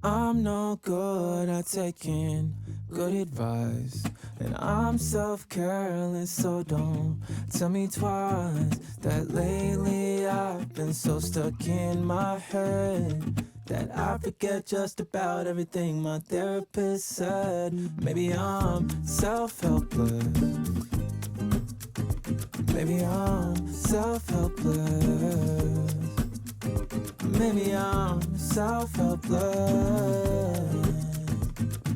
I'm no good at taking good advice, and I'm self-careless, so don't tell me twice that lately I've been so stuck in my head that I forget just about everything my therapist said. Maybe I'm self-helpless. Maybe I'm self-helpless. Maybe I'm self-helpless.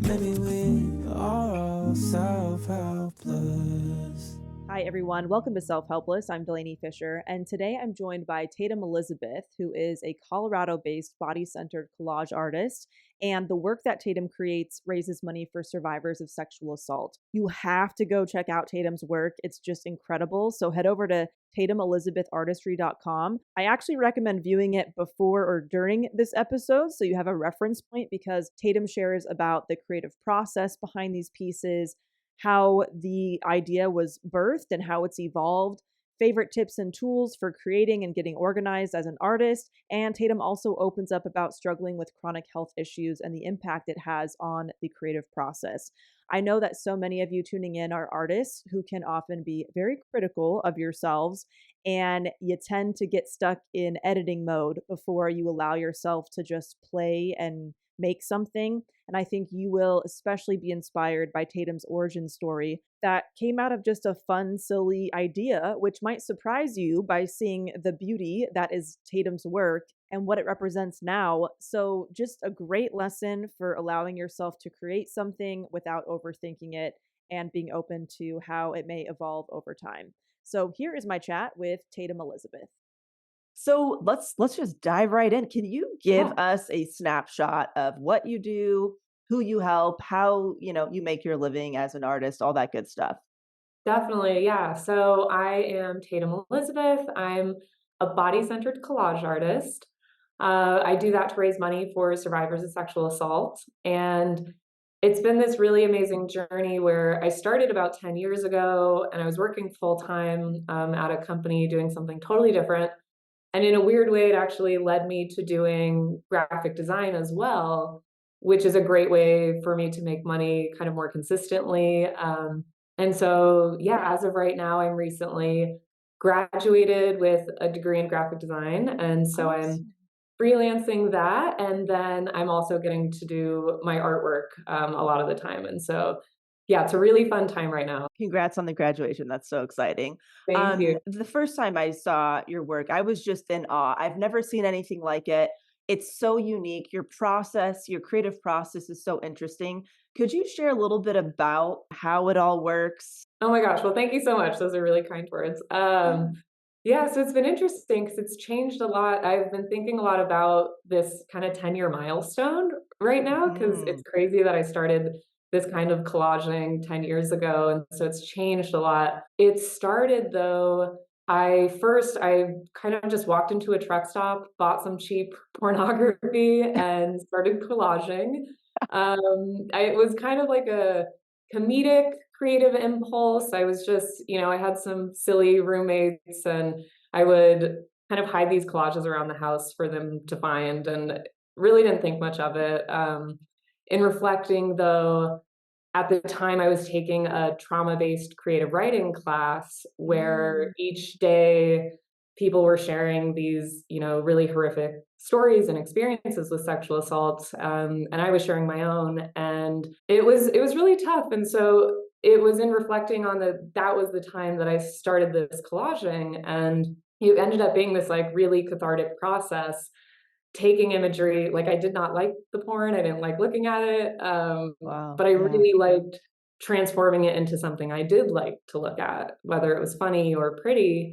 Maybe we are all self-helpless. Hi, everyone. Welcome to Self-Helpless. I'm Delaney Fisher, and today I'm joined by Tatum Elizabeth, who is a Colorado-based body-centered collage artist, and the work that Tatum creates raises money for survivors of sexual assault. You have to go check out Tatum's work. It's just incredible. So head over to TatumElizabethArtistry.com. I actually recommend viewing it before or during this episode so you have a reference point, because Tatum shares about the creative process behind these pieces, how the idea was birthed and how it's evolved, favorite tips and tools for creating and getting organized as an artist. And Tatum also opens up about struggling with chronic health issues and the impact it has on the creative process. I know that so many of you tuning in are artists who can often be very critical of yourselves, and you tend to get stuck in editing mode before you allow yourself to just play and make something. And I think you will especially be inspired by Tatum's origin story that came out of just a fun, silly idea, which might surprise you by seeing the beauty that is Tatum's work and what it represents now. So, just a great lesson for allowing yourself to create something without overthinking it and being open to how it may evolve over time. So, here is my chat with Tatum Elizabeth. So let's just dive right in. Can you give Yeah, us a snapshot of what you do, who you help, how, you make your living as an artist, all that good stuff? definitely. Yeah. So I am Tatum Elizabeth. I'm a body-centered collage artist. I do that to raise money for survivors of sexual assault. And it's been this really amazing journey where I started about 10 years ago and I was working full time at a company doing something totally different. And in a weird way, it actually led me to doing graphic design as well, which is a great way for me to make money kind of more consistently. And so, yeah, as of right now, I'm recently graduated with a degree in graphic design. And so I'm Awesome. freelancing that. And then I'm also getting to do my artwork a lot of the time. And so, yeah, it's a really fun time right now. Congrats on the graduation. That's so exciting. Thank you. The first time I saw your work, I was just in awe. I've never seen anything like it. It's so unique. Your process, your creative process is so interesting. Could you share a little bit about how it all works? Oh my gosh. Well, thank you so much. Those are really kind words. Yeah. Yeah, so it's been interesting because it's changed a lot. I've been thinking a lot about this kind of 10-year milestone right now because Mhm. it's crazy that I started this kind of collaging 10 years ago. And so it's changed a lot. It started though, I kind of just walked into a truck stop, bought some cheap pornography, and started collaging. It was kind of like a comedic creative impulse. I was just, I had some silly roommates and I would kind of hide these collages around the house for them to find and really didn't think much of it. In reflecting, though, at the time I was taking a trauma-based creative writing class where Mm. each day people were sharing these, really horrific stories and experiences with sexual assault, and I was sharing my own, and it was really tough. And so it was in reflecting on that was the time that I started this collaging, and it ended up being this like really cathartic process taking imagery. Like, I did not like the porn, I didn't like looking at it, Wow. but I Yeah. really liked transforming it into something I did like to look at, whether it was funny or pretty.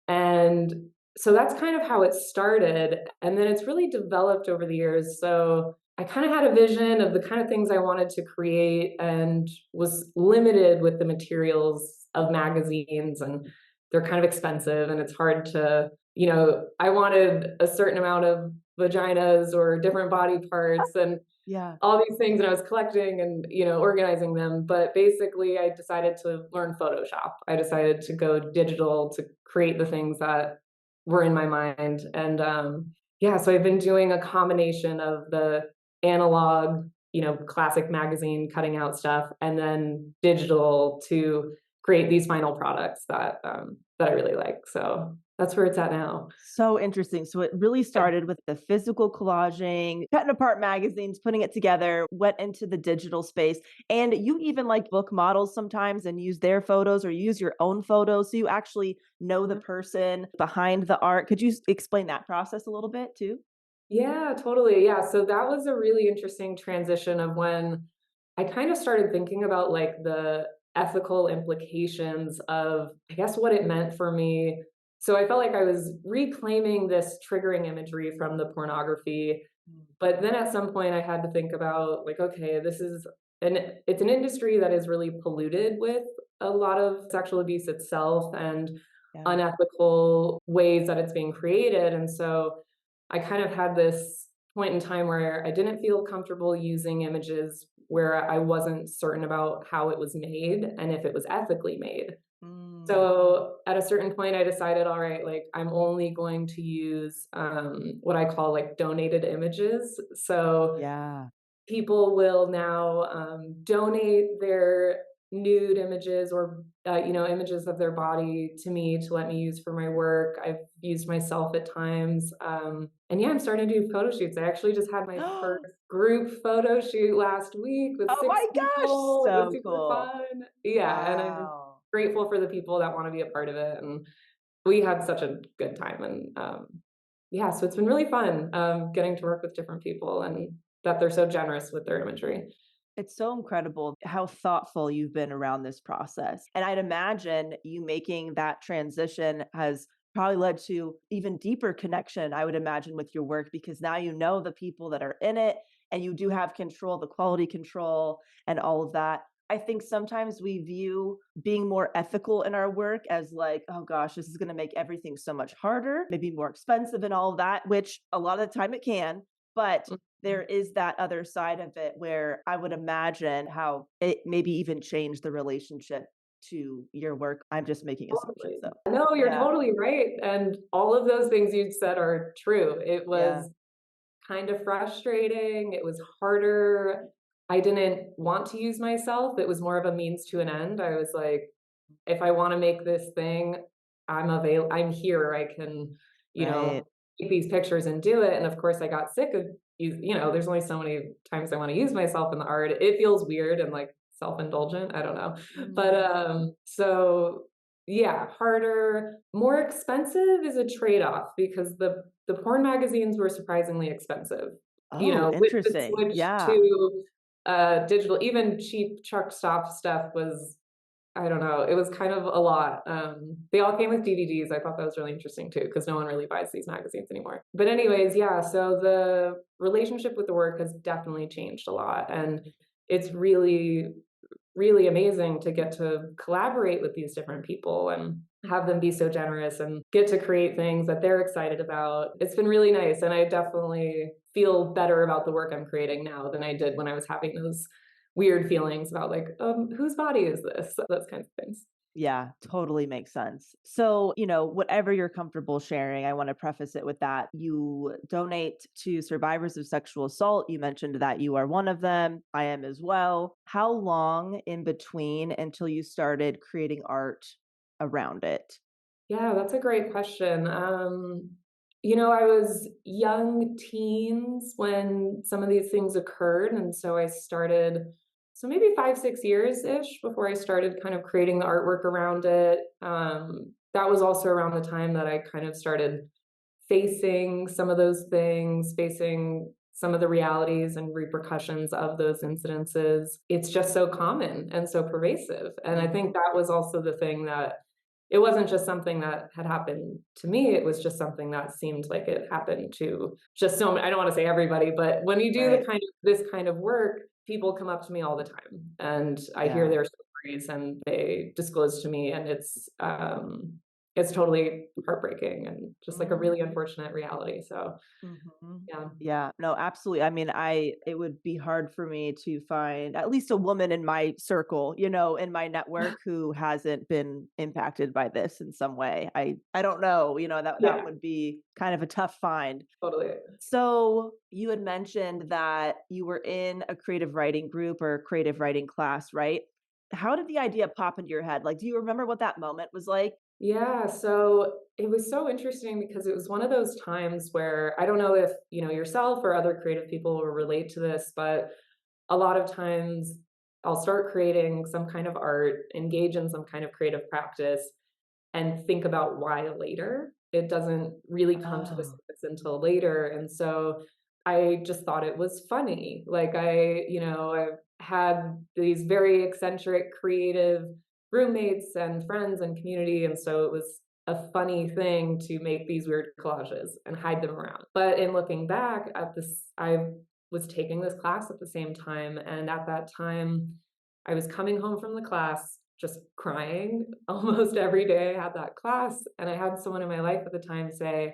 And so that's kind of how it started, and then it's really developed over the years. So I kind of had a vision of the kind of things I wanted to create and was limited with the materials of magazines, and they're kind of expensive and it's hard to, I wanted a certain amount of vaginas or different body parts and Yeah. all these things, and I was collecting and, organizing them. But basically I decided to learn Photoshop. I decided to go digital to create the things that were in my mind. And yeah, so I've been doing a combination of the analog, classic magazine cutting out stuff, and then digital to create these final products that I really like. So that's where it's at now. So interesting. So it really started with the physical collaging, cutting apart magazines, putting it together, went into the digital space. And you even like book models sometimes and use their photos or use your own photos. So you actually know the person behind the art. Could you explain that process a little bit too? Yeah, totally. Yeah. So that was a really interesting transition of when I kind of started thinking about like the ethical implications of, I guess, what it meant for me. So I felt like I was reclaiming this triggering imagery from the pornography. But then at some point I had to think about like, okay, it's an industry that is really polluted with a lot of sexual abuse itself and Yeah. unethical ways that it's being created. And so I kind of had this point in time where I didn't feel comfortable using images where I wasn't certain about how it was made and if it was ethically made. Mm, So at a certain point, I decided, all right, like I'm only going to use what I call like donated images. So yeah. people will now donate their nude images or images of their body to me to let me use for my work. I've used myself at times, and yeah, I'm starting to do photo shoots. I actually just had my first Oh group photo shoot last week with six my gosh. people. It was So super cool. fun. Yeah, and I'm Wow. grateful for the people that want to be a part of it, and we had such a good time. And yeah, so it's been really fun getting to work with different people and that they're so generous with their imagery. It's so incredible how thoughtful you've been around this process. And I'd imagine you making that transition has probably led to even deeper connection, I would imagine, with your work because now you know the people that are in it and you do have control, the quality control, and all of that. I think sometimes we view being more ethical in our work as like, oh gosh, this is going to make everything so much harder, maybe more expensive and all of that, which a lot of the time it can. But there Mhm. is that other side of it where I would imagine how it maybe even changed the relationship to your work. I'm just making assumptions Totally. though. No, you're Yeah. totally right. And all of those things you said are true. It Yeah. was kind of frustrating. It was harder. I didn't want to use myself. It was more of a means to an end. I was like, if I want to make this thing, I'm here. I can, you Right. know, take these pictures and do it. And of course I got sick of there's only so many times I want to use myself in the art. It feels weird and like self-indulgent. I don't know. But Mm. so yeah, harder, more expensive is a trade-off because the porn magazines were surprisingly expensive. Oh, With the interesting. switch Yeah. to digital, even cheap truck stop stuff was I don't know, it was kind of a lot. They all came with DVDs. I thought that was really interesting too, because no one really buys these magazines anymore. But anyways, yeah, so the relationship with the work has definitely changed a lot, and it's really, really amazing to get to collaborate with these different people and have them be so generous and get to create things that they're excited about. It's been really nice, and I definitely feel better about the work I'm creating now than I did when I was having those weird feelings about like, whose body is this? Those kinds of things. Yeah, totally makes sense. So, whatever you're comfortable sharing, I want to preface it with that. You donate to survivors of sexual assault. You mentioned that you are one of them. I am as well. How long in between until you started creating art around it? Yeah, that's a great question. I was young teens when some of these things occurred, and so I started so maybe 5, 6 years-ish before I started kind of creating the artwork around it. That was also around the time that I kind of started facing some of those things, facing some of the realities and repercussions of those incidences. It's just so common and so pervasive, and I Mm, think that was also the thing that it wasn't just something that had happened to me, it was just something that seemed like it happened to just so I don't wanna say everybody, but when you do the right. kind of this kind of work, people come up to me all the time, and I hear Yeah. their stories, and they disclose to me, and it's totally heartbreaking and just like a really unfortunate reality. So Mhm. yeah. Yeah, no, absolutely. I mean, it would be hard for me to find at least a woman in my circle, in my network who hasn't been impacted by this in some way. I don't know, that Yeah, would be kind of a tough find. totally. So you had mentioned that you were in a creative writing group or creative writing class, right? How did the idea pop into your head? Like, do you remember what that moment was like? Yeah, so it was so interesting because it was one of those times where I don't know if, yourself or other creative people will relate to this, but a lot of times I'll start creating some kind of art, engage in some kind of creative practice, and think about why later. It doesn't really come to the Oh. surface until later, and so I just thought it was funny. Like I had these very eccentric, creative roommates and friends and community, and so it was a funny thing to make these weird collages and hide them around. But in looking back at this, I was taking this class at the same time, and at that time, I was coming home from the class just crying almost every day I had that class, and I had someone in my life at the time say,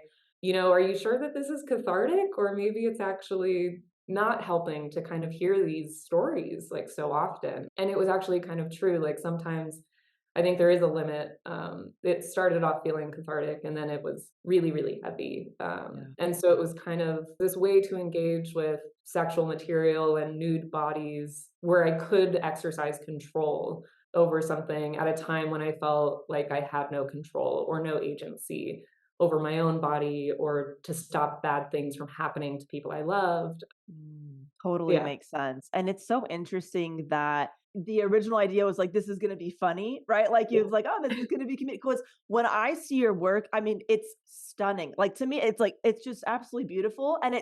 "Are you sure that this is cathartic, or maybe it's actually not helping to kind of hear these stories, like, so often?" And it was actually kind of true, like, sometimes I think there is a limit. It started off feeling cathartic, and then it was really, really heavy. Yeah. And so it was kind of this way to engage with sexual material and nude bodies where I could exercise control over something at a time when I felt like I had no control or no agency over my own body or to stop bad things from happening to people I loved. Totally Yeah. makes sense. And it's so interesting that the original idea was like, this is going to be funny, right? Like you Yeah. was like, oh, this is going to be comedic. Because when I see your work, I mean, it's stunning. Like to me, it's like it's just absolutely beautiful, and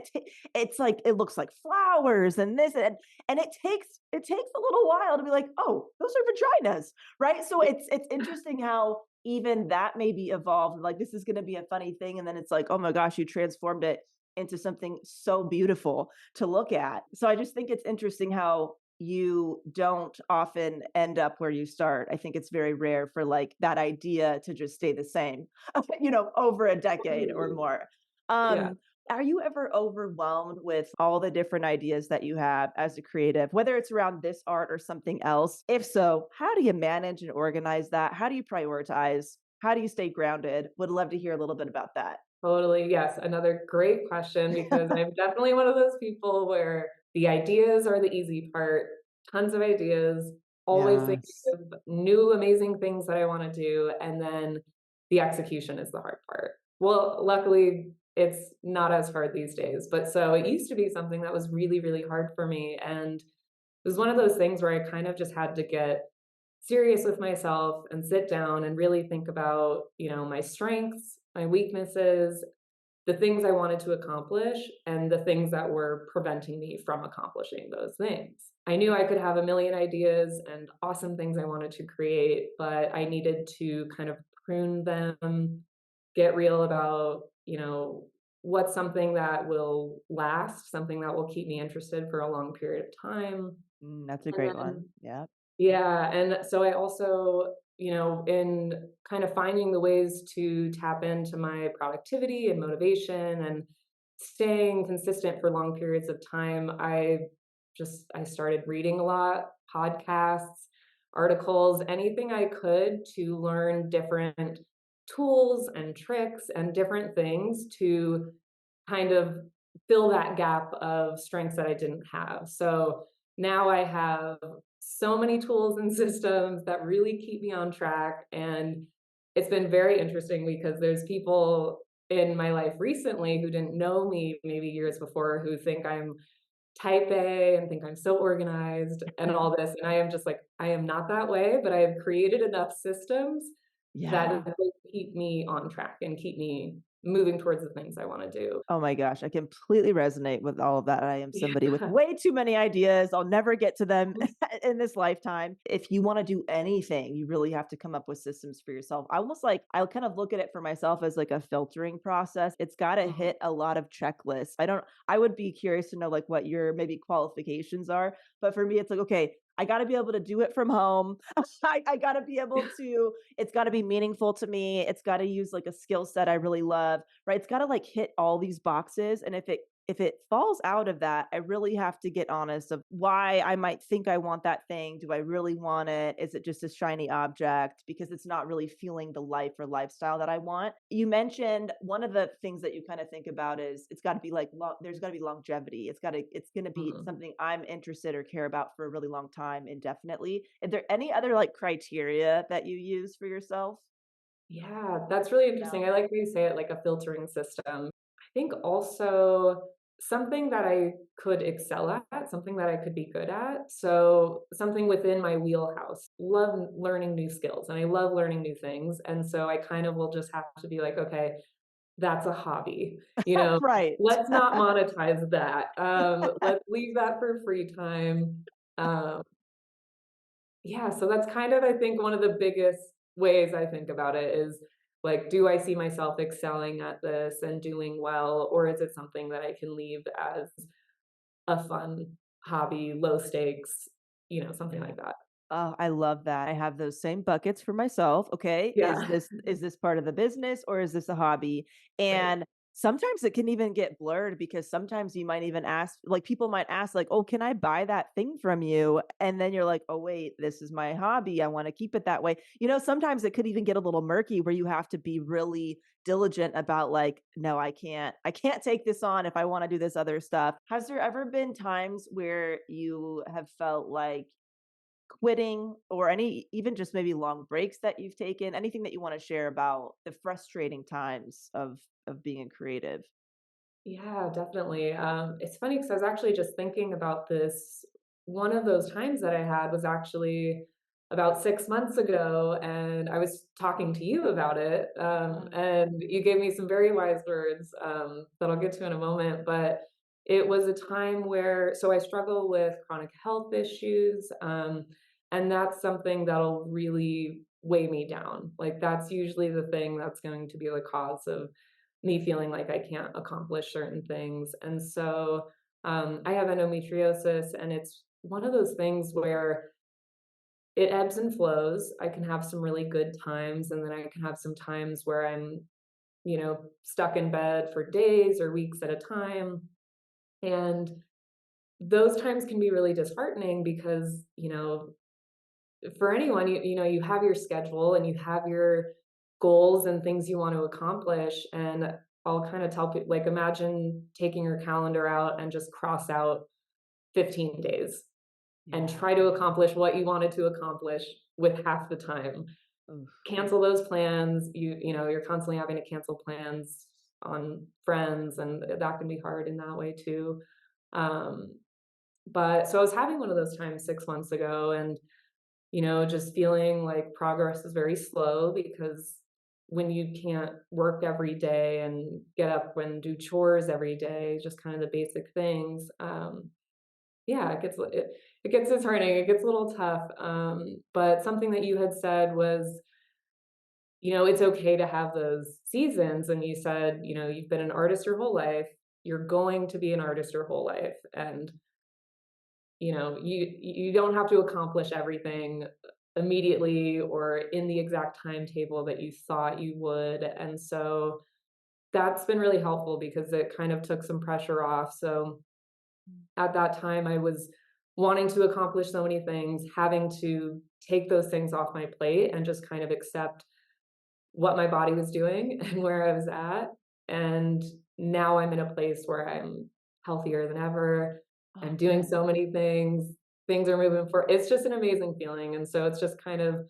it's like it looks like flowers and this and it takes a little while to be like, oh, those are vaginas, right? So it's interesting how even that maybe evolved. Like this is going to be a funny thing, and then it's like, oh my gosh, you transformed it into something so beautiful to look at. So I just think it's interesting how you don't often end up where you start. I think it's very rare for like that idea to just stay the same, over a decade or more. Yeah. Um, are you ever overwhelmed with all the different ideas that you have as a creative, whether it's around this art or something else? If so, how do you manage and organize that? How do you prioritize? How do you stay grounded? Would love to hear a little bit about that. Totally. Yes. Another great question because I'm definitely one of those people where the ideas are the easy part, tons of ideas, always thinking Yes. of new amazing things that I want to do. And then the execution is the hard part. Well, luckily, it's not as hard these days. But so it used to be something that was really, really hard for me. And it was one of those things where I kind of just had to get serious with myself and sit down and really think about, my strengths, my weaknesses, the things I wanted to accomplish, and the things that were preventing me from accomplishing those things. I knew I could have a million ideas and awesome things I wanted to create, but I needed to kind of prune them, get real about, what's something that will last, something that will keep me interested for a long period of time. That's a And great then one. Yeah. yeah, and so I also, in kind of finding the ways to tap into my productivity and motivation and staying consistent for long periods of time, I started reading a lot, podcasts, articles, anything I could to learn different tools and tricks and different things to kind of fill that gap of strengths that I didn't have. So now I have so many tools and systems that really keep me on track. And it's been very interesting because there's people in my life recently who didn't know me maybe years before who think I'm type A and think I'm so organized and all this. And I am just like, I am not that way, but I have created enough systems Yeah. that will keep me on track and keep me moving towards the things I want to do. Oh my gosh, I completely resonate with all of that. I am somebody with way too many ideas. I'll never get to them in this lifetime. If you want to do anything, you really have to come up with systems for yourself. I almost like I'll kind of look at it for myself as like a filtering process. It's got to Mhm. hit a lot of checklists. I would be curious to know like what your maybe qualifications are, but for me it's like okay, I got to be able to do it from home. I got to be able to, it's got to be meaningful to me. It's got to use like a skill set I really love, right? It's got to like hit all these boxes. And if it falls out of that, I really have to get honest of why I might think I want that thing. Do I really want it? Is it just a shiny object because it's not really feeling the life or lifestyle that I want? You mentioned one of the things that you kind of think about is it's got to be like there's got to be longevity. It's going to be Mhm. something I'm interested or care about for a really long time indefinitely. Is there any other like criteria that you use for yourself? Yeah, that's really No. interesting. I like how you say it like a filtering system. I think also something that I could excel at, something that I could be good at. So something within my wheelhouse. Love learning new skills and I love learning new things. And so I kind of will just have to be like, okay, that's a hobby. You know, Right. let's not monetize that. Let's leave that for free time. Um, yeah, so that's kind of, I think, one of the biggest ways I think about it is like, do I see myself excelling at this and doing well, or is it something that I can leave as a fun hobby, low stakes, something Yeah. like that? Oh, I love that. I have those same buckets for myself. Okay, Yeah, is this part of the business or is this a hobby? right. And sometimes it can even get blurred because sometimes you might even ask, like people might ask, like, "Oh, can I buy that thing from you?" And then you're like, "Oh, wait, this is my hobby. I want to keep it that way." Sometimes it could even get a little murky where you have to be really diligent about like, "No, I can't take this on if I want to do this other stuff." Has there ever been times where you have felt like quitting or any even just maybe long breaks that you've taken, anything that you want to share about the frustrating times of being a creative? Yeah, definitely. It's funny because I was actually just thinking about this. One of those times that I had was actually about 6 months ago, and I was talking to you about it. Oh, And you gave me some very wise words that I'll get to in a moment. But it was a time where, so I struggle with chronic health issues, and that's something that'll really weigh me down. Like, that's usually the thing that's going to be the cause of me feeling like I can't accomplish certain things. And so I have endometriosis, and it's one of those things where it ebbs and flows. I can have some really good times, and then I can have some times where I'm, stuck in bed for days or weeks at a time. And those times can be really disheartening because, for anyone, you have your schedule and you have your goals and things you want to accomplish. And I'll kind of tell people, like, imagine taking your calendar out and just cross out 15 days and yeah. try to accomplish what you wanted to accomplish with half the time. Oof. Cancel those plans. You're constantly having to cancel plans on friends, and that can be hard in that way too. Um, but so I was having one of those times 6 months ago, and just feeling like progress is very slow because when you can't work every day and get up and do chores every day, just kind of the basic things, yeah, it gets disheartening. It gets a little tough. But something that you had said was, it's okay to have those seasons. And you said, you've been an artist your whole life. You're going to be an artist your whole life, and you don't have to accomplish everything immediately or in the exact timetable that you thought you would. And so that's been really helpful because it kind of took some pressure off. So at that time, I was wanting to accomplish so many things, having to take those things off my plate and just kind of accept what my body was doing and where I was at. And now I'm in a place where I'm healthier than ever. I'm Oh, doing good. so many things. Things are moving for it's just an amazing feeling. And so it's just kind of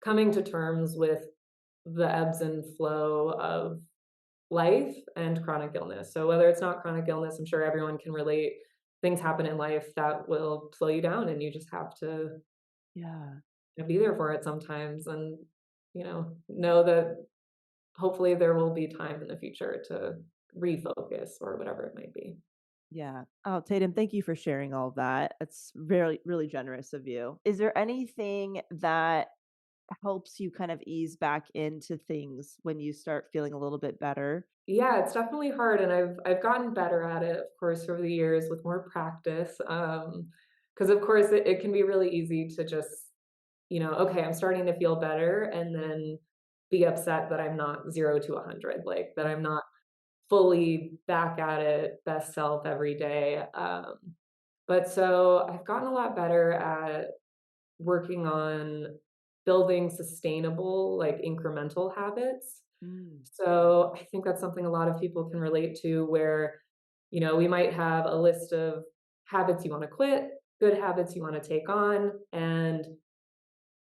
coming to terms with the ebbs and flow of life and chronic illness. So whether it's not chronic illness, I'm sure everyone can relate. Things happen in life that will slow you down, and you just have to Yeah. be there for it sometimes, and know that hopefully there will be time in the future to refocus or whatever it might be. Yeah. Oh, Tatum, thank you for sharing all of that. It's really, really generous of you. Is there anything that helps you kind of ease back into things when you start feeling a little bit better? Yeah, it's definitely hard, and I've gotten better at it, of course, over the years with more practice. Because of course it can be really easy to just, okay, I'm starting to feel better and then be upset that I'm not 0 to 100, like that I'm not fully back at it, best self every day. But so I've gotten a lot better at working on building sustainable, like incremental habits. Mm. So I think that's something a lot of people can relate to where, we might have a list of habits you want to quit, good habits you want to take on. And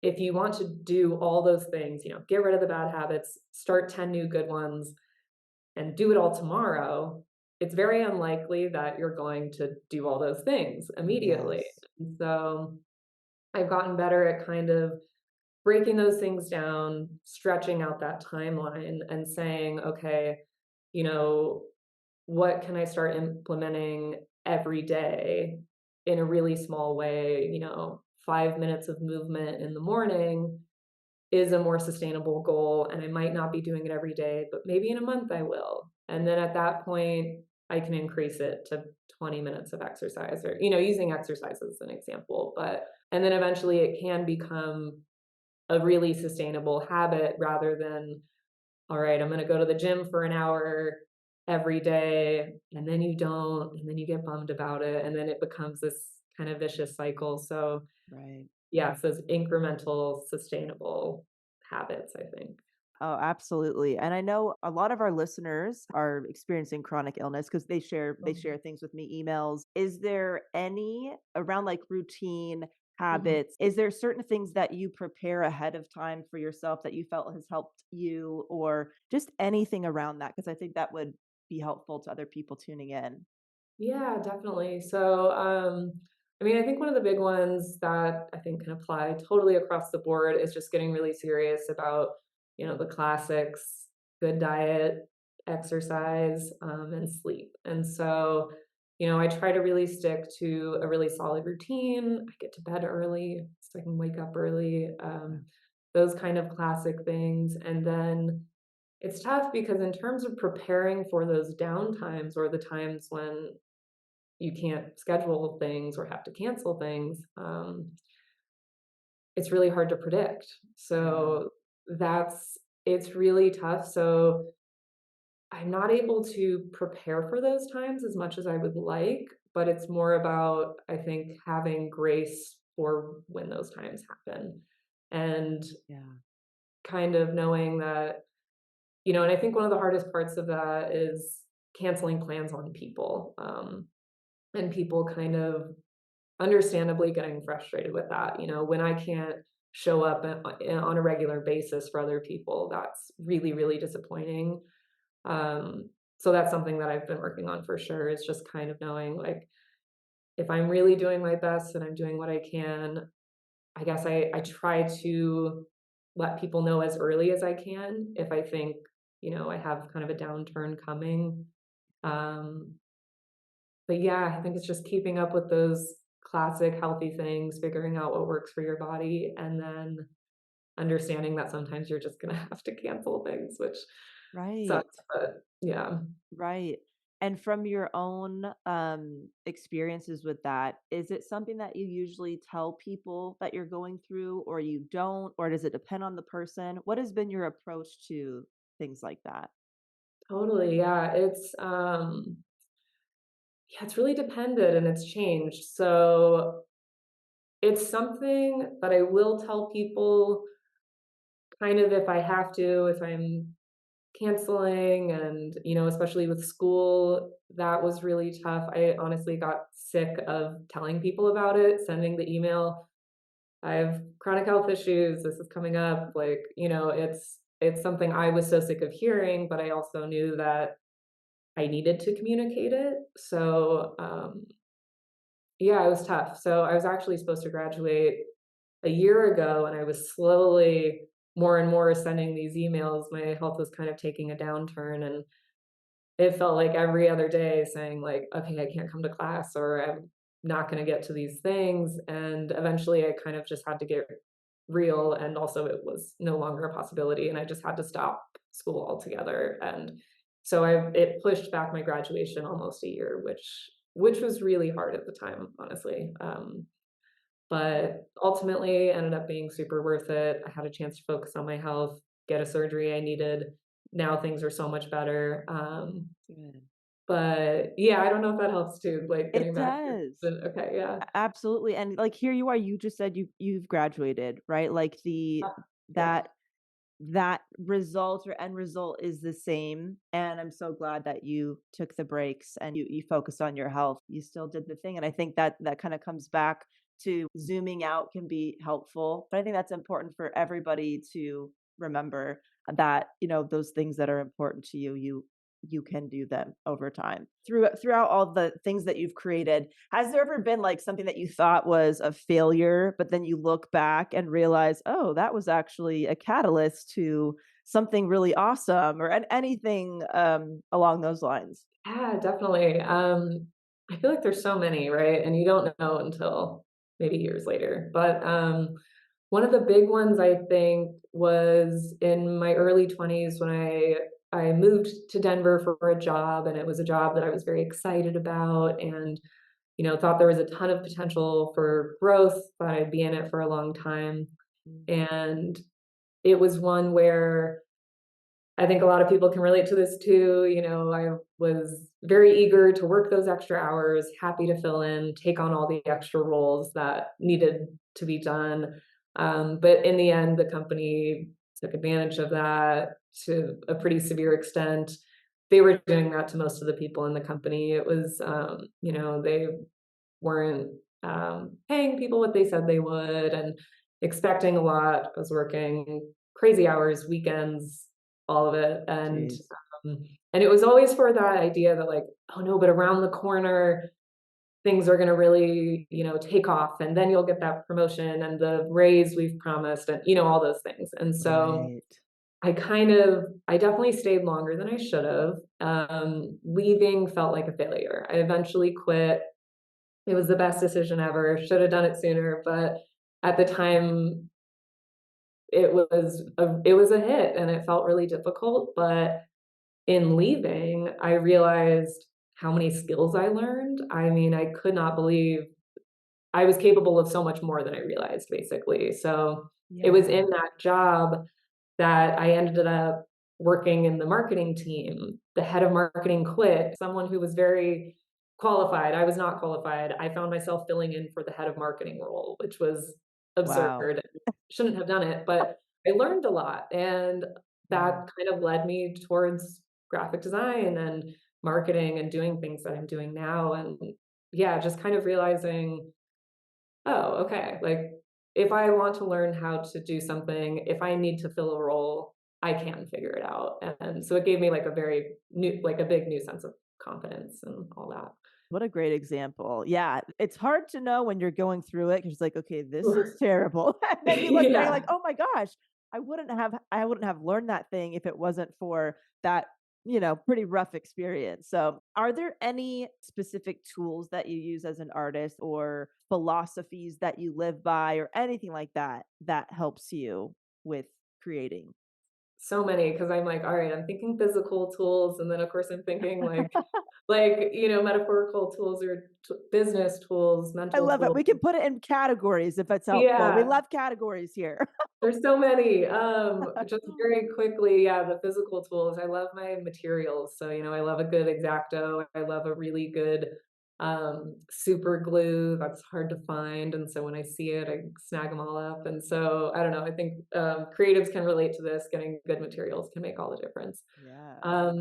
if you want to do all those things, get rid of the bad habits, start 10 new good ones, and do it all tomorrow, it's very unlikely that you're going to do all those things immediately. Yes. And so I've gotten better at kind of breaking those things down, stretching out that timeline and saying, okay, you know, what can I start implementing every day in a really small way? 5 minutes of movement in the morning is a more sustainable goal. And I might not be doing it every day, but maybe in a month I will. And then at that point, I can increase it to 20 minutes of exercise or, using exercise as an example. And then eventually it can become a really sustainable habit rather than, all right, I'm going to go to the gym for an hour every day. And then you don't, and then you get bummed about it. And then it becomes this kind of vicious cycle. So, Right. yeah, so it's incremental, sustainable habits, I think. Oh, absolutely. And I know a lot of our listeners are experiencing chronic illness because they share things with me, emails. Is there any around like routine Mhm. habits? Is there certain things that you prepare ahead of time for yourself that you felt has helped you or just anything around that? Because I think that would be helpful to other people tuning in. Yeah, definitely. So, I mean, I think one of the big ones that I think can apply totally across the board is just getting really serious about, the classics, good diet, exercise, and sleep. And so, I try to really stick to a really solid routine. I get to bed early so I can wake up early, those kind of classic things. And then it's tough because in terms of preparing for those downtimes or the times when you can't schedule things or have to cancel things, it's really hard to predict. Yeah. So it's really tough. So I'm not able to prepare for those times as much as I would like, but it's more about, I think, having grace for when those times happen and Yeah. kind of knowing that, and I think one of the hardest parts of that is canceling plans on people. And people kind of understandably getting frustrated with that, when I can't show up on a regular basis for other people, that's really, really disappointing. Um, so that's something that I've been working on for sure is just kind of knowing like if I'm really doing my best and I'm doing what I can, I guess I try to let people know as early as I can if I think, I have kind of a downturn coming. Um, But yeah, I think it's just keeping up with those classic healthy things, figuring out what works for your body, and then understanding that sometimes you're just gonna have to cancel things, which Right. sucks, but yeah. Right. And from your own experiences with that, is it something that you usually tell people that you're going through, or you don't, or does it depend on the person? What has been your approach to things like that? Totally, yeah, it's really dependent and it's changed. So, it's something that I will tell people kind of if I have to, if I'm canceling and, especially with school, that was really tough. I honestly got sick of telling people about it, sending the email, "I have chronic health issues, this is coming up," like, it's something I was so sick of hearing, but I also knew that I needed to communicate it. So, yeah, it was tough. So I was actually supposed to graduate a year ago, and I was slowly more and more sending these emails. My health was kind of taking a downturn, and it felt like every other day saying like, "Okay, I can't come to class," or "I'm not gonna get to these things," and eventually I kind of just had to get real, and also it was no longer a possibility, and I just had to stop school altogether, and so it pushed back my graduation almost a year, which was really hard at the time, honestly. but ultimately ended up being super worth it. I had a chance to focus on my health, get a surgery I needed. Now things are so much better. Good. But yeah, I don't know if that helps too, like It getting back to your does. question. Okay, yeah. Absolutely. And like here you are, you just said you've graduated, right? Like Yeah. that that result or end result is the same. And I'm so glad that you took the breaks and you focused on your health. You still did the thing. And I think that that kind of comes back to zooming out can be helpful. But I think that's important for everybody to remember that, those things that are important to you, you can do them over time throughout all the things that you've created. Has there ever been like something that you thought was a failure, but then you look back and realize, oh, that was actually a catalyst to something really awesome, or anything along those lines? Yeah, definitely. I feel like there's so many, right? And you don't know until maybe years later. But one of the big ones I think was in my early 20s when I moved to Denver for a job, and it was a job that I was very excited about, and thought there was a ton of potential for growth, thought I'd be in it for a long time. Mm. And it was one where I think a lot of people can relate to this too. I was very eager to work those extra hours, happy to fill in, take on all the extra roles that needed to be done. But in the end, the company took advantage of that to a pretty severe extent. They were doing that to most of the people in the company. It was, they weren't paying people what they said they would and expecting a lot. I was working crazy hours, weekends, all of it. Jeez. Um, and it was always for that idea that like, oh no, but around the corner, things are going to really, take off and then you'll get that promotion and the raise we've promised and, all those things. And so Right. I definitely stayed longer than I should have. Leaving felt like a failure. I eventually quit. It was the best decision ever. Should have done it sooner, but at the time, it was a hit, and it felt really difficult, but in leaving, I realized how many skills I learned. I mean, I could not believe I was capable of so much more than I realized, basically. So, it was Yeah. in that job that I ended up working in the marketing team. The head of marketing quit, someone who was very qualified. I was not qualified. I found myself filling in for the head of marketing role, which was Wow. absurd. Shouldn't have done it, but I learned a lot, and Mm. that kind of led me towards graphic design and marketing and doing things that I'm doing now, and yeah, just kind of realizing, oh, okay. Like, if I want to learn how to do something, if I need to fill a role, I can figure it out. And so it gave me like a very new, like a big new sense of confidence and all that. What a great example. Yeah, it's hard to know when you're going through it because it's like, okay, this is terrible. And then you look back, you're like, Yeah. oh my gosh, I wouldn't have learned that thing if it wasn't for that, pretty rough experience. So, are there any specific tools that you use as an artist or philosophies that you live by or anything like that that helps you with creating? So many, because I'm like, all right, I'm thinking physical tools. And then of course I'm thinking metaphorical tools or business tools, I mental love it. tools. We can put it in categories if it's helpful. We Yeah. love categories here. There's so many. Just very quickly, yeah, the physical tools. I love my materials. So, I love a good X-Acto. I love a really good super glue that's hard to find. And so when I see it, I snag them all up. And so I don't know. I think creatives can relate to this. Getting good materials can make all the difference. Yeah.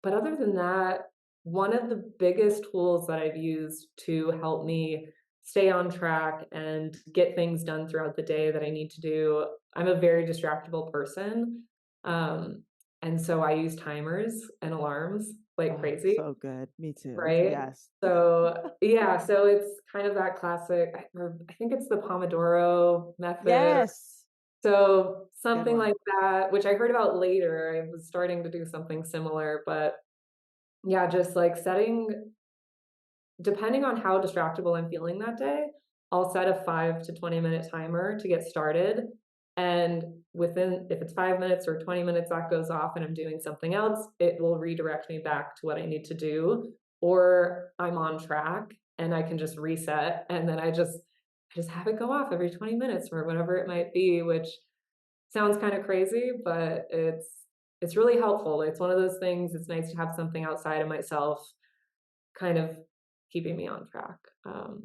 But other than that, one of the biggest tools that I've used to help me stay on track and get things done throughout the day that I need to do. I'm a very distractible person. Um, and so I use timers and alarms like Oh, crazy, so good. Me too. right? Yes. So yeah, so it's kind of that classic, or I think it's the Pomodoro method. Yes. So Good something one. like that, which I heard about later. I was starting to do something similar, but yeah, just like setting, depending on how distractible I'm feeling that day, I'll set a 5 to 20-minute timer to get started, and within if it's 5 minutes or 20 minutes that goes off and I'm doing something else, it will redirect me back to what I need to do, or I'm on track and I can just reset, and then I just I just have it go off every 20 minutes or whatever it might be, which sounds kind of crazy, but it's really helpful. It's one of those things, it's nice to have something outside of myself kind of keeping me on track. Oh,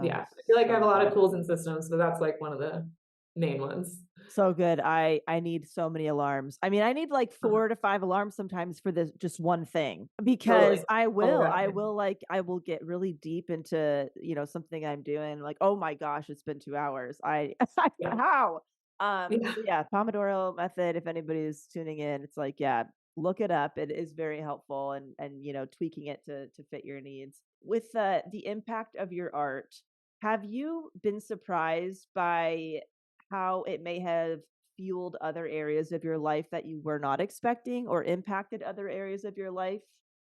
Yeah, I feel like I have a so lot of good. tools and systems, but that's like one of the main ones. So good. I need so many alarms. I mean, I need like Uh-huh. 4 to 5 alarms sometimes for this just one thing Totally. because Oh my I god. will like I will get really deep into, something I'm doing like, "Oh my gosh, it's been 2 hours." Yeah. How? Yeah. So yeah, Pomodoro method, if anybody's tuning in, it's like, yeah, look it up. It is very helpful and tweaking it to fit your needs. With the impact of your art, have you been surprised by how it may have fueled other areas of your life that you were not expecting or impacted other areas of your life?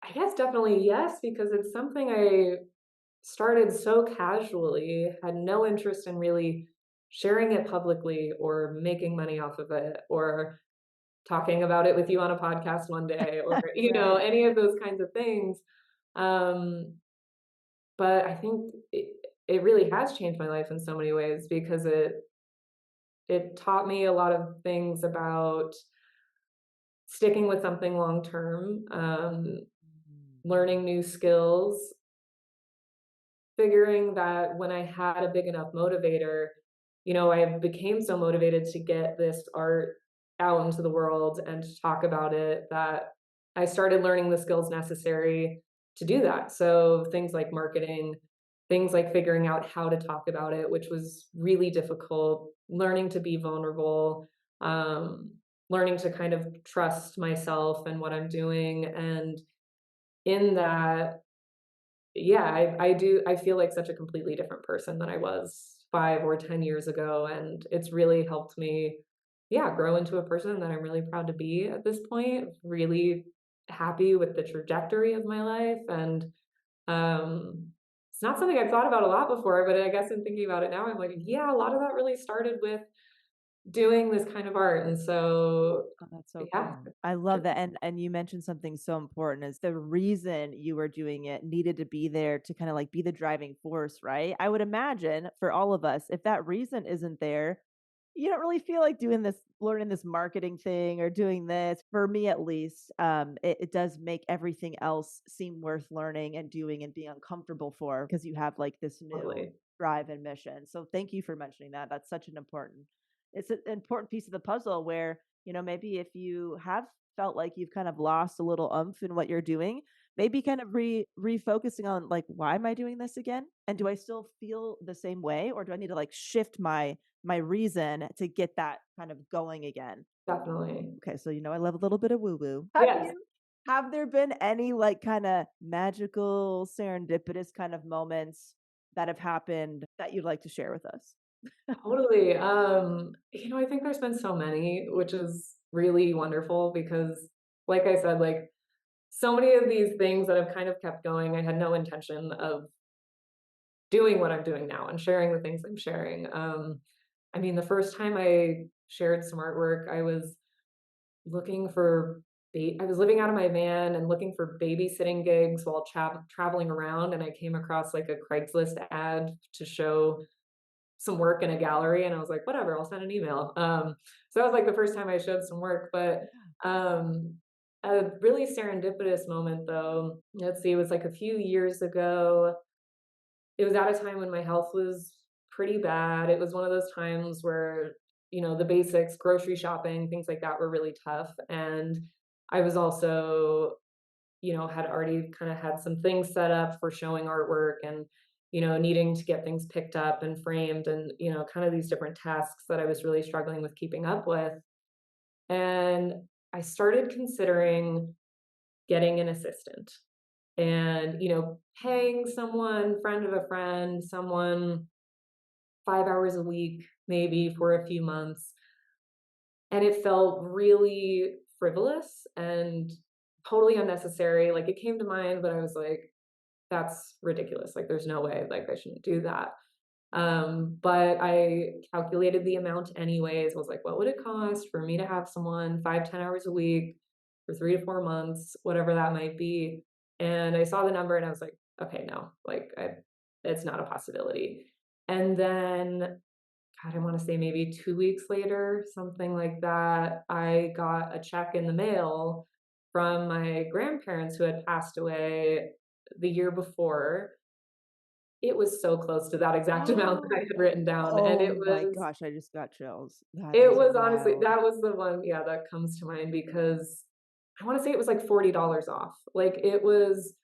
I guess definitely yes, because it's something I started so casually, had no interest in really sharing it publicly or making money off of it or talking about it with you on a podcast one day or, Right. any of those kinds of things. Um, but I think it really has changed my life in so many ways because it taught me a lot of things about sticking with something long term, Mhm. learning new skills, figuring that when I had a big enough motivator, I became so motivated to get this art out into the world and to talk about it that I started learning the skills necessary to do that. So things like marketing, things like figuring out how to talk about it, which was really difficult, learning to be vulnerable, um, learning to kind of trust myself and what I'm doing. And in that, yeah, I feel like such a completely different person than I was 5 or 10 years ago, and it's really helped me, yeah, grow into a person that I'm really proud to be at this point, really happy with the trajectory of my life, and, it's not something I've thought about a lot before, but I guess in thinking about it now, I'm like, yeah, a lot of that really started with doing this kind of art, and so, Oh, that's so yeah. cool. I love that. And you mentioned something so important is the reason you were doing it needed to be there to kind of like be the driving force, right? I would imagine for all of us, if that reason isn't there, you don't really feel like doing this, learning this marketing thing or doing this. For me, at least, it does make everything else seem worth learning and doing and being uncomfortable for because you have like this new Totally. drive and mission. So thank you for mentioning that. That's such an important, it's an important piece of the puzzle where, maybe if you have felt like you've kind of lost a little umph in what you're doing, maybe kind of refocusing on like, why am I doing this again? And do I still feel the same way? Or do I need to like shift my reason to get that kind of going again? Definitely. Okay, so I love a little bit of woo woo. Yes. Have there been any like kind of magical serendipitous kind of moments that have happened that you'd like to share with us? Totally. I think there's been so many, which is really wonderful because, like I said, like so many of these things that have kind of kept going, I had no intention of doing what I'm doing now and sharing the things I'm sharing. I mean, the first time I shared some artwork, I was looking for, I was living out of my van and looking for babysitting gigs while traveling around, and I came across like a Craigslist ad to show some work in a gallery, and I was like, "Whatever, I'll send an email." So that was, like, the first time I showed some work, but, um, a really serendipitous moment, though, let's see, it was, like, a few years ago. It was at a time when my health was pretty bad. It was one of those times where, the basics, grocery shopping, things like that were really tough, and I was also had already kind of had some things set up for showing artwork and, needing to get things picked up and framed and, kind of these different tasks that I was really struggling with keeping up with. And I started considering getting an assistant and, paying someone, friend of a friend, someone 5 hours a week, maybe for a few months. And it felt really frivolous and totally unnecessary. Like it came to mind, but I was like, that's ridiculous. Like, there's no way, like, I shouldn't do that. But I calculated the amount anyways. I was like, what would it cost for me to have someone 5, 10 hours a week for 3 to 4 months, whatever that might be? And I saw the number and I was like, okay, no, like, it's not a possibility. And then, God, I want to say maybe 2 weeks later, something like that, I got a check in the mail from my grandparents who had passed away the year before. It was so close to that exact amount that I had written down, and Oh my gosh, I just got chills. That it is was honestly wild. that was the one, yeah, that comes to mind because I wanna say it was like $40 off. Like,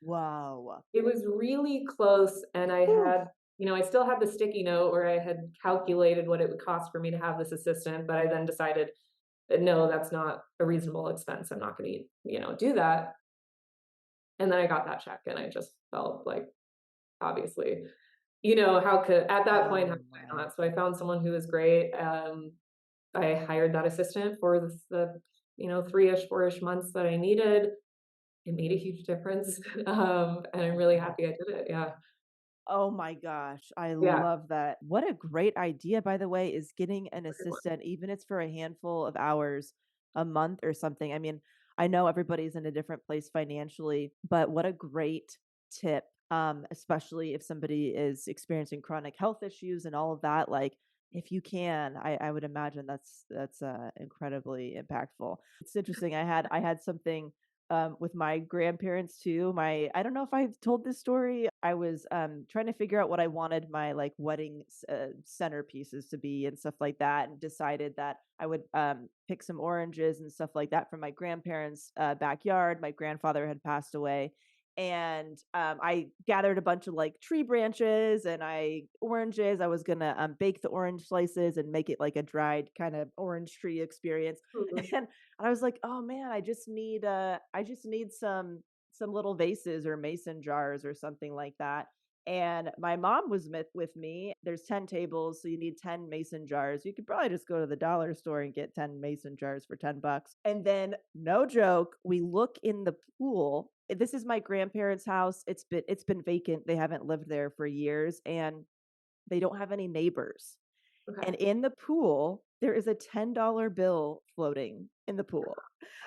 Wow. it was really close, and I Whew. had I still had the sticky note where I had calculated what it would cost for me to have this assistant, but I then decided that, "No, that's not a reasonable expense. I'm not gonna, do that." And then I got that check, and I just felt like, obviously, how could at that point, how Oh could I my. not? So I found someone who was great. I hired that assistant for the 3-ish, 4-ish months that I needed. It made a huge difference, and I'm really Yeah. happy I did it, yeah. Oh my gosh, I Yeah, love that. What a great idea, by the way, is getting an a good one. assistant, even if it's for a handful of hours a month or something. I mean, I know everybody's in a different place financially, but what a great tip, especially if somebody is experiencing chronic health issues and all of that. Like, if you can, I would imagine that's incredibly impactful. It's interesting. I had something with my grandparents too. I don't know if I've told this story. I was trying to figure out what I wanted my like wedding centerpieces to be and stuff like that, and decided that I would pick some oranges and stuff like that from my grandparents' backyard. My grandfather had passed away. And I gathered a bunch of like tree branches and oranges. I was gonna bake the orange slices and make it like a dried kind of orange tree experience. Mhm. And I was like, "Oh man, I just need some little vases or mason jars or something like that." And my mom was with me. There's 10 tables, so you need 10 mason jars. You could probably just go to the dollar store and get 10 mason jars for $10. And then no joke, we look in the pool. This is my grandparents' house. It's been vacant. They haven't lived there for years and they don't have any neighbors. Okay. And in the pool, there is a $10 bill floating in the pool.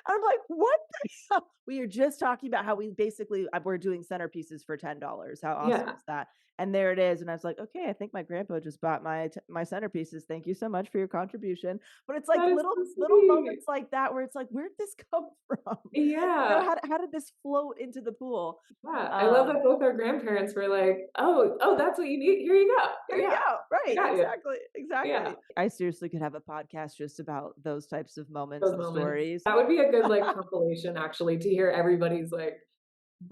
I'm like, "What the hell?" We are just talking about how we basically we're doing centerpieces for $10. How awesome Yeah, is that? And there it is. And I was like, "Okay, I think my grandpa just bought my centerpieces. Thank you so much for your contribution." But it's like that is little so little sweet. moments like that where it's like, "Where'd this come from?" Yeah, How did this float into the pool? yeah, I love that Um, both our grandparents were like, "Oh, that's what you need? Here you go. There you Yeah, go. I Right, got you." exactly, Yeah, exactly. I seriously could have a podcast just about those types of moments those and moments. stories. That would be a good, like, compilation actually to hear everybody's, like,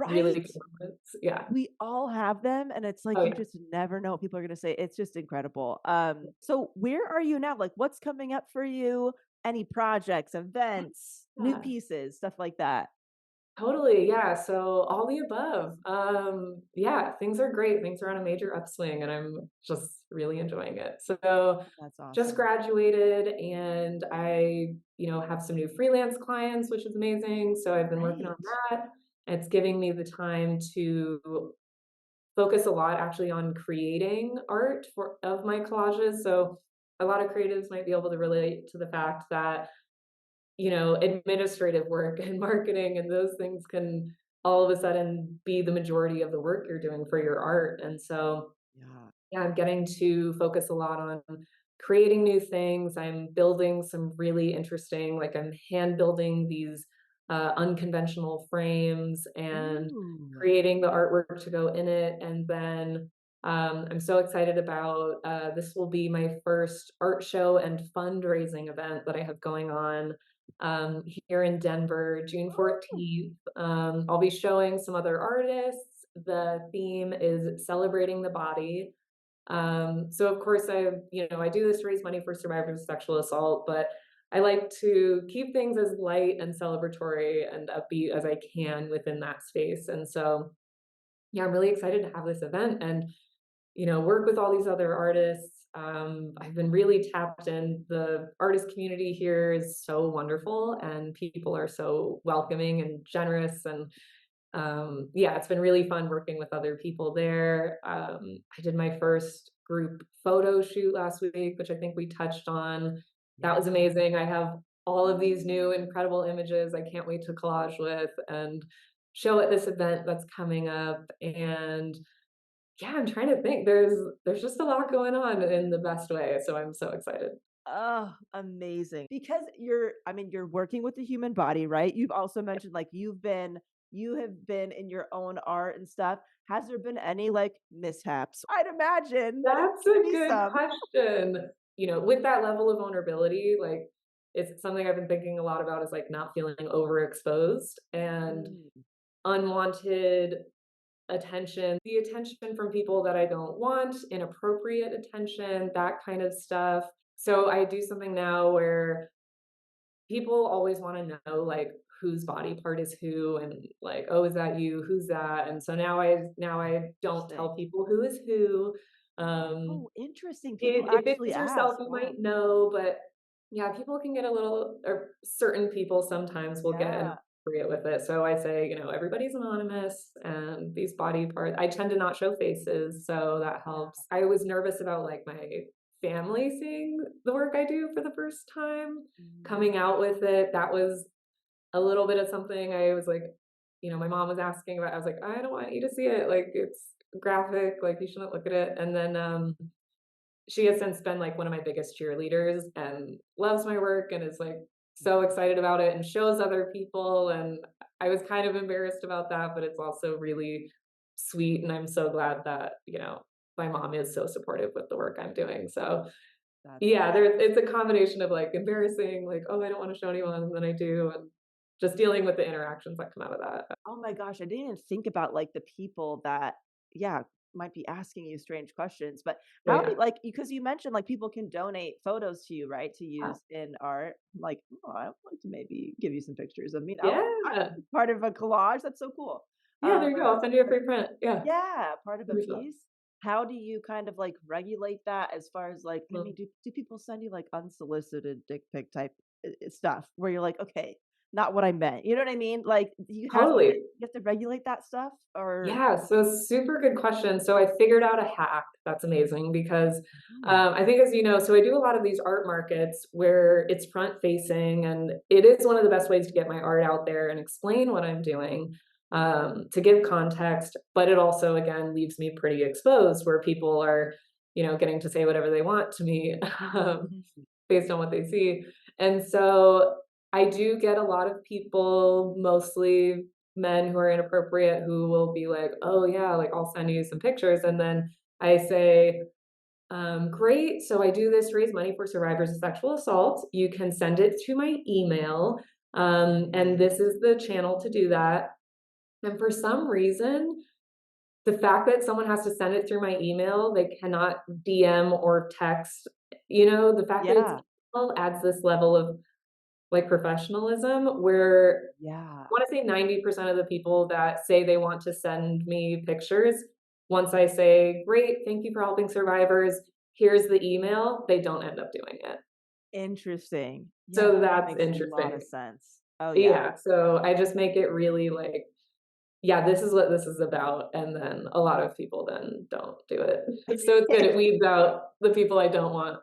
really Right? good moments. Yeah. We all have them, and it's like Oh, you yeah. just never know what people are gonna say. It's just incredible. So where are you now? Like, what's coming up for you? Any projects, events, new Yeah. pieces, stuff like that? Totally, yeah, so all the above. Yeah, things are great, things are on a major upswing, and I'm just really enjoying it. So, That's just awesome. graduated, and I, have some new freelance clients, which is amazing, so I've been working on Great. that. It's giving me the time to focus a lot actually on creating art of my collages, so a lot of creatives might be able to relate to the fact that administrative work and marketing and those things can all of a sudden be the majority of the work you're doing for your art. And so, Yeah. yeah, I'm getting to focus a lot on creating new things. I'm building some really interesting, like I'm hand building these unconventional frames and Ooh. creating the artwork to go in it. And then I'm so excited about this will be my first art show and fundraising event that I have going on here in Denver, June Oh. 14th. I'll be showing some other artists. The theme is celebrating the body. So of course I do this to raise money for survivors of sexual assault, but I like to keep things as light and celebratory and upbeat as I can within that space. And so, yeah, I'm really excited to have this event and, work with all these other artists. I've been really tapped in. The artist community here is so wonderful and people are so welcoming and generous and yeah, it's been really fun working with other people there. I did my first group photo shoot last week, which I think we touched on. That was Yeah. amazing. I have all of these new incredible images I can't wait to collage with and show at this event that's coming up. And Yeah, I'm trying to think. There's just a lot going on in the best way, so I'm so excited. Oh, amazing. Because I mean, you're working with the human body, right? You've also mentioned like you have been in your own art and stuff. Has there been any like mishaps? I'd imagine there's That's gonna a be good some. question. With that level of vulnerability, like, it's something I've been thinking a lot about is, like, not feeling overexposed and Mm, unwanted attention, the attention from people that I don't want, inappropriate attention, that kind of stuff. So I do something now where people always wanna know, like, whose body part is who and, like, "Oh, is that you? Who's that?" And so now I don't interesting. tell people who is who. Um, Oh, interesting. People if it actually is yourself, ask. you Wow. might know, but yeah, people can get a little or certain people sometimes will get Yeah. inappropriate with it. So I say, everybody's anonymous and these body parts I tend to not show faces, so that Yeah. helps. I was nervous about, like, my family seeing the work I do for the first time, Mm, coming out with it. That was a little bit of something I was like, my mom was asking about. I was like, "I don't want you to see it, like, it's graphic, like, you shouldn't look at it." And then, she has since been, like, one of my biggest cheerleaders and loves my work and is, like, so excited about it and shows other people, and I was kind of embarrassed about that, but it's also really sweet, and I'm so glad that, my mom is so supportive with the work I'm doing, so, that's yeah, it's a combination of, like, embarrassing, like, "Oh, I don't wanna show anyone," and then I do, and just dealing with the interactions that come out of that. oh my gosh, I didn't even think about like the people that, yeah, might be asking you strange questions. But Oh, how do yeah. like because you mentioned like people can donate photos to you, right, to Yeah. use in art. Like, oh, I would like to maybe give you some pictures of me. I Yeah. part of a collage. That's so cool. Yeah, there you go, Or I'll send you a or free print, yeah. yeah, part of a Free stuff. piece. How do you kind of like regulate that as far as like, I mean, Mhm. do people send you like unsolicited dick pic type stuff where you're like, okay, not what I meant. You know what I mean? Like, do Totally. you have to regulate that stuff or Yeah, so super good question. So I figured out a hack that's amazing because mm, I think, as you know, so I do a lot of these art markets where it's front facing, and it is one of the best ways to get my art out there and explain what I'm doing, to give context. But it also, again, leaves me pretty exposed where people are, getting to say whatever they want to me. um, mhm, based on what they see. And so I do get a lot of people, mostly men who are inappropriate, who will be like, "Oh, yeah, like, I'll send you some pictures." And then I say, "Great. So I do this to raise money for survivors of sexual assault. You can send it to my email. And this is the channel to do that." And for some reason, the fact that someone has to send it through my email, they cannot DM or text, the fact that it's yeah, email adds this level of, like, professionalism where yeah, I wanna say 90% of the people that say they want to send me pictures, once I say, "Great, thank you for helping survivors. Here's the email," they don't end up doing it. interesting. Yeah, So that that's makes a lot interesting. of sense. Oh yeah. Yeah, so I just make it really, like, "Yeah, this is what this is about," and then a lot of people then don't do it. So it's good, it weeds out the people I don't want.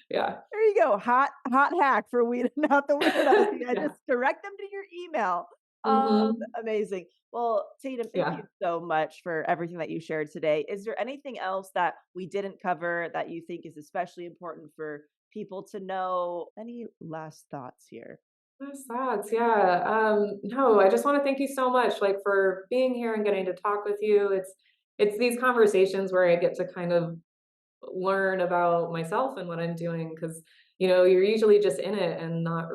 Yeah. There you go. Hot hack for weeding out the weirdos. Yeah, Yeah. just direct them to your email. Mhm. Amazing. Well, Tatum, thank you Yeah. so much for everything that you shared today. Is there anything else that we didn't cover that you think is especially important for people to know? Any last thoughts here? Those thoughts, yeah. No, I just wanna thank you so much, like, for being here and getting to talk with you. It's these conversations where I get to kind of learn about myself and what I'm doing because, you're usually just in it and not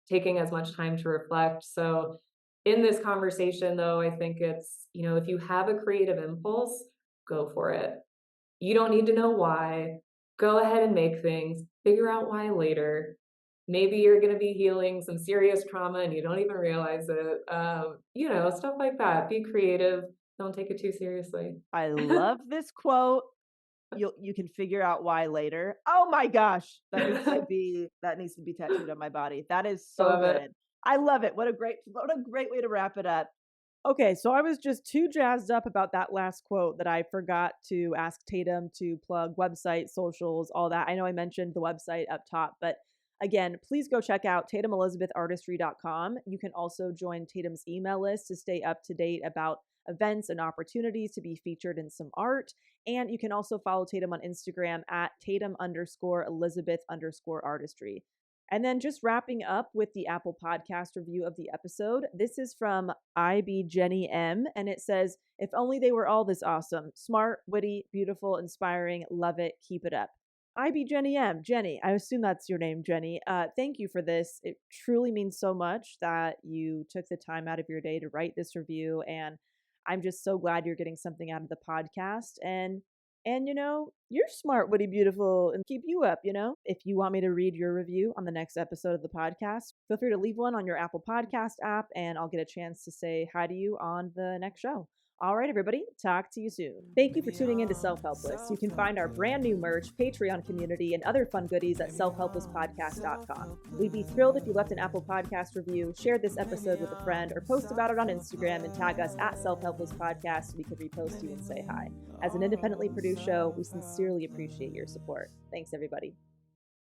taking as much time to reflect. So, in this conversation, though, I think it's, if you have a creative impulse, go for it. You don't need to know why. Go ahead and make things, figure out why later. Maybe you're gonna be healing some serious trauma and you don't even realize it. Stuff like that. Be creative. Don't take it too seriously. I love this quote. You can figure out why later. Oh my gosh, I that needs to be tattooed on my body. That is so love it. good. I love it. What a great way to wrap it up. Okay, so I was just too jazzed up about that last quote that I forgot to ask Tatum to plug website, socials, all that. I know I mentioned the website up top, but again, please go check out tatumelizabethartistry.com. You can also join Tatum's email list to stay up to date about events and opportunities to be featured in some art. And you can also follow Tatum on Instagram at Tatum_Elizabeth_artistry. And then just wrapping up with the Apple Podcast review of the episode. This is from IB Jenny M, and it says, "If only they were all this awesome. Smart, witty, beautiful, inspiring. Love it. Keep it up." IB Jenny M. Jenny, I assume that's your name, Jenny. Thank you for this. It truly means so much that you took the time out of your day to write this review, and I'm just so glad you're getting something out of the podcast. And you're smart, witty, beautiful, and keep you up, If you want me to read your review on the next episode of the podcast, feel free to leave one on your Apple Podcast app, and I'll get a chance to say hi to you on the next show. All right, everybody, talk to you soon. Thank you for tuning in to Self-Helpless. You can find our brand new merch, Patreon community, and other fun goodies at selfhelplesspodcast.com. We'd be thrilled if you left an Apple Podcast review, shared this episode with a friend, or post about it on Instagram and tag us at Self-Helpless Podcast so we could repost you and say hi. As an independently produced show, we sincerely appreciate your support. Thanks, everybody.